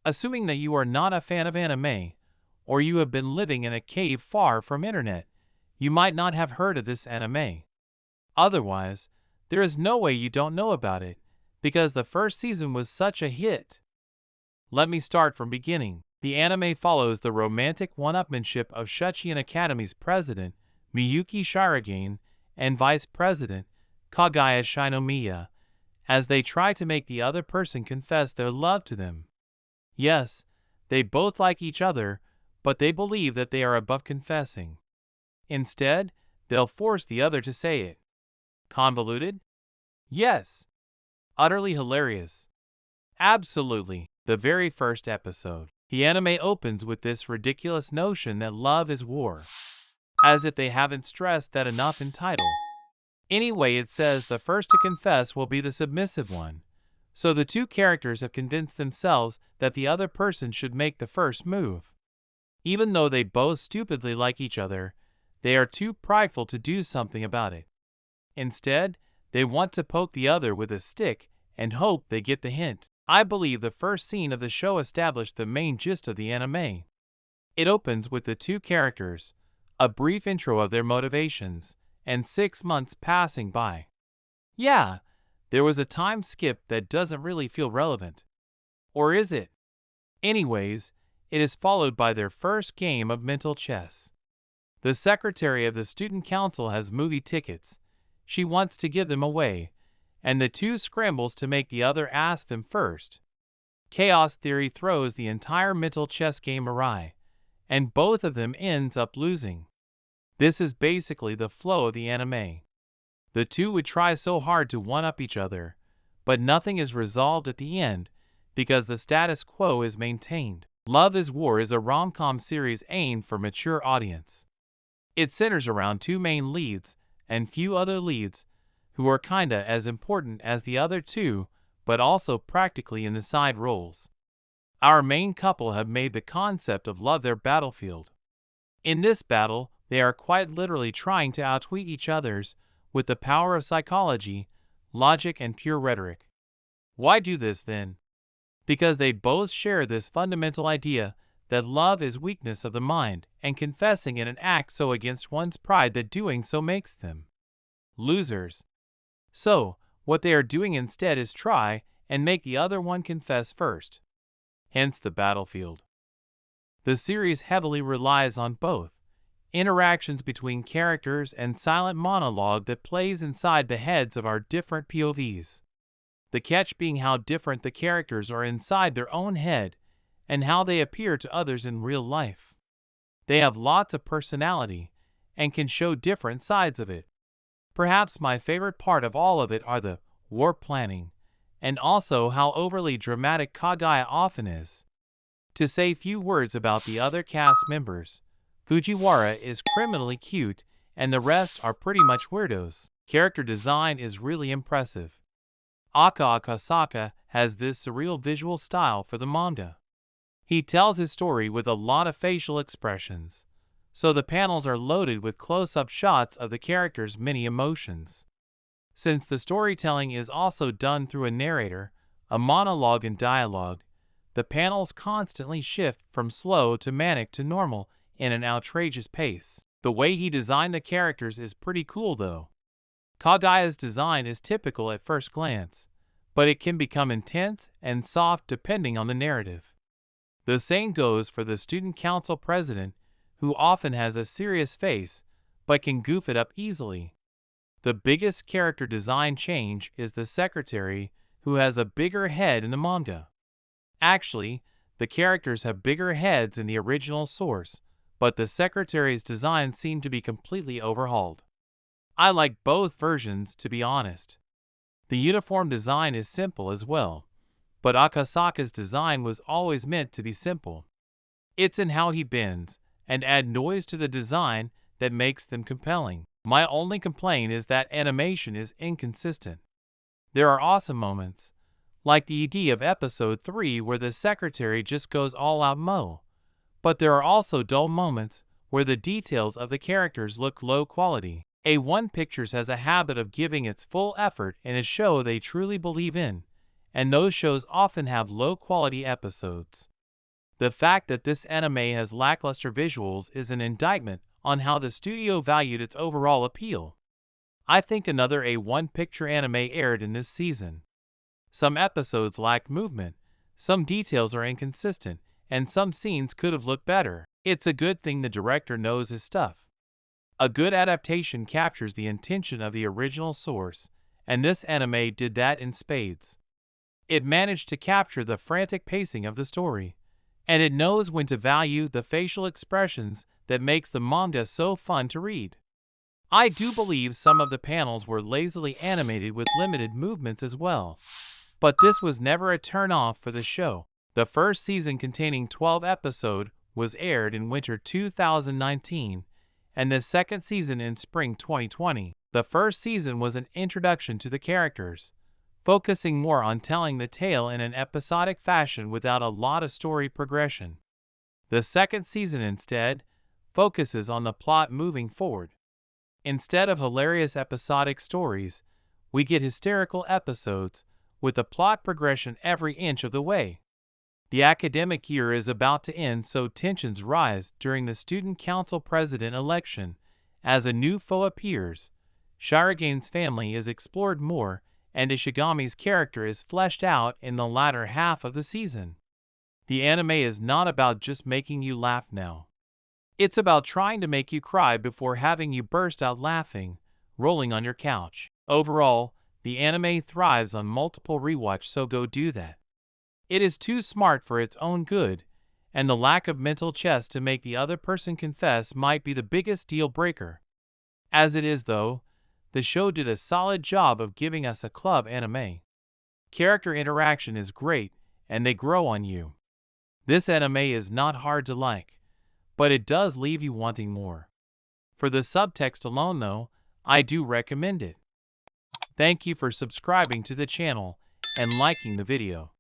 Assuming that you are not a fan of anime, or you have been living in a cave far from internet, you might not have heard of this anime. Otherwise, there is no way you don't know about it, because the first season was such a hit. Let me start from beginning. The anime follows the romantic one-upmanship of Shuchian Academy's president, Miyuki Shirogane, and vice president, Kaguya-sama, as they try to make the other person confess their love to them. Yes, they both like each other, but they believe that they are above confessing. Instead, they'll force the other to say it. Convoluted? Yes. Utterly hilarious. Absolutely. The very first episode. The anime opens with this ridiculous notion that love is war. As if they haven't stressed that enough in title. Anyway, it says the first to confess will be the submissive one. So the two characters have convinced themselves that the other person should make the first move. Even though they both stupidly like each other, they are too prideful to do something about it. Instead, they want to poke the other with a stick and hope they get the hint. I believe the first scene of the show established the main gist of the anime. It opens with the two characters, a brief intro of their motivations, and 6 months passing by. Yeah, there was a time skip that doesn't really feel relevant. Or is it? Anyways, it is followed by their first game of mental chess. The secretary of the student council has movie tickets. She wants to give them away, and the two scrambles to make the other ask them first. Chaos theory throws the entire mental chess game awry, and both of them ends up losing. This is basically the flow of the anime. The two would try so hard to one-up each other, but nothing is resolved at the end because the status quo is maintained. Love is War is a rom-com series aimed for mature audience. It centers around two main leads and few other leads who are kinda as important as the other two, but also practically in the side roles. Our main couple have made the concept of love their battlefield. In this battle, they are quite literally trying to outwit each other's with the power of psychology, logic, and pure rhetoric. Why do this then? Because they both share this fundamental idea that love is weakness of the mind and confessing in an act so against one's pride that doing so makes them losers. So, what they are doing instead is try and make the other one confess first. Hence the battlefield. The series heavily relies on both interactions between characters and silent monologue that plays inside the heads of our different POVs. The catch being how different the characters are inside their own head and how they appear to others in real life. They have lots of personality and can show different sides of it. Perhaps my favorite part of all of it are the war planning, and also how overly dramatic Kaguya often is. To say few words about the other cast members, Fujiwara is criminally cute and the rest are pretty much weirdos. Character design is really impressive. Akasaka has this surreal visual style for the manga. He tells his story with a lot of facial expressions, so the panels are loaded with close-up shots of the characters' many emotions. Since the storytelling is also done through a narrator, a monologue and dialogue, the panels constantly shift from slow to manic to normal in an outrageous pace. The way he designed the characters is pretty cool though. Kaguya's design is typical at first glance, but it can become intense and soft depending on the narrative. The same goes for the student council president, who often has a serious face, but can goof it up easily. The biggest character design change is the secretary, who has a bigger head in the manga. Actually, the characters have bigger heads in the original source, but the secretary's design seemed to be completely overhauled. I like both versions, to be honest. The uniform design is simple as well, but Akasaka's design was always meant to be simple. It's in how he bends and add noise to the design that makes them compelling. My only complaint is that animation is inconsistent. There are awesome moments, like the ED of episode 3 where the secretary just goes all out mo. But there are also dull moments where the details of the characters look low quality. A1 Pictures has a habit of giving its full effort in a show they truly believe in, and those shows often have low quality episodes. The fact that this anime has lackluster visuals is an indictment on how the studio valued its overall appeal. I think another A1 picture anime aired in this season. Some episodes lacked movement, some details are inconsistent, and some scenes could have looked better. It's a good thing the director knows his stuff. A good adaptation captures the intention of the original source, and this anime did that in spades. It managed to capture the frantic pacing of the story, and it knows when to value the facial expressions that makes the manga so fun to read. I do believe some of the panels were lazily animated with limited movements as well, but this was never a turn-off for the show. The first season, containing 12 episodes, was aired in winter 2019, and the second season in spring 2020. The first season was an introduction to the characters, focusing more on telling the tale in an episodic fashion without a lot of story progression. The second season instead focuses on the plot moving forward. Instead of hilarious episodic stories, we get hysterical episodes with the plot progression every inch of the way. The academic year is about to end, so tensions rise during the student council president election. As a new foe appears, Shiragene's family is explored more, and Ishigami's character is fleshed out in the latter half of the season. The anime is not about just making you laugh now. It's about trying to make you cry before having you burst out laughing, rolling on your couch. Overall, the anime thrives on multiple rewatch, so go do that. It is too smart for its own good, and the lack of mental chess to make the other person confess might be the biggest deal breaker. As it is though, the show did a solid job of giving us a club anime. Character interaction is great, and they grow on you. This anime is not hard to like, but it does leave you wanting more. For the subtext alone though, I do recommend it. Thank you for subscribing to the channel and liking the video.